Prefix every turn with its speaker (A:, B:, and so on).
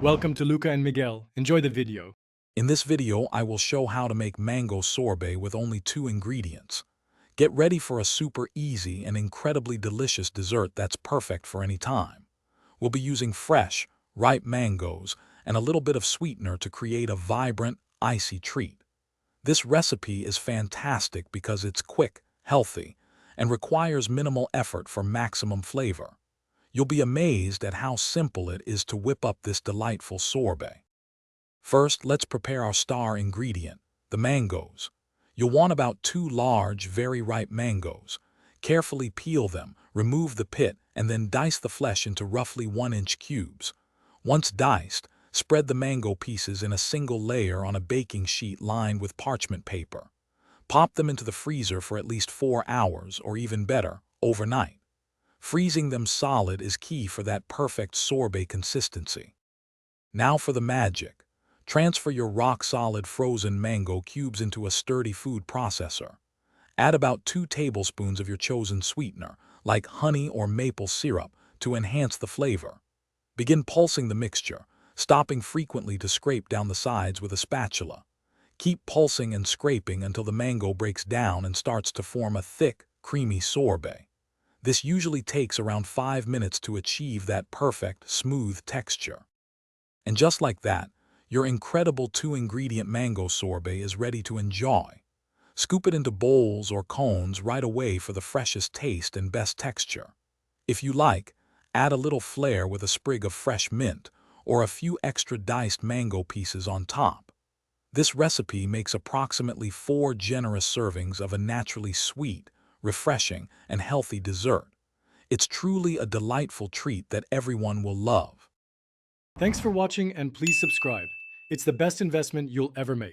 A: Welcome to Luca and Miguel. Enjoy the video.
B: In this video, I will show how to make mango sorbet with only 2 ingredients. Get ready for a super easy and incredibly delicious dessert that's perfect for any time. We'll be using fresh, ripe mangoes and a little bit of sweetener to create a vibrant, icy treat. This recipe is fantastic because it's quick, healthy, and requires minimal effort for maximum flavor. You'll be amazed at how simple it is to whip up this delightful sorbet. First, let's prepare our star ingredient, the mangoes. You'll want about 2 large, very ripe mangoes. Carefully peel them, remove the pit, and then dice the flesh into roughly 1-inch cubes. Once diced, spread the mango pieces in a single layer on a baking sheet lined with parchment paper. Pop them into the freezer for at least 4 hours, or even better, overnight. Freezing them solid is key for that perfect sorbet consistency. Now for the magic. Transfer your rock-solid frozen mango cubes into a sturdy food processor. Add about 2 tablespoons of your chosen sweetener, like honey or maple syrup, to enhance the flavor. Begin pulsing the mixture, stopping frequently to scrape down the sides with a spatula. Keep pulsing and scraping until the mango breaks down and starts to form a thick, creamy sorbet. This usually takes around 5 minutes to achieve that perfect, smooth texture. And just like that, your incredible 2-ingredient mango sorbet is ready to enjoy. Scoop it into bowls or cones right away for the freshest taste and best texture. If you like, add a little flair with a sprig of fresh mint or a few extra diced mango pieces on top. This recipe makes approximately 4 generous servings of a naturally sweet, refreshing, and healthy dessert. It's truly a delightful treat that everyone will love.
A: Thanks for watching and please subscribe. It's the best investment you'll ever make.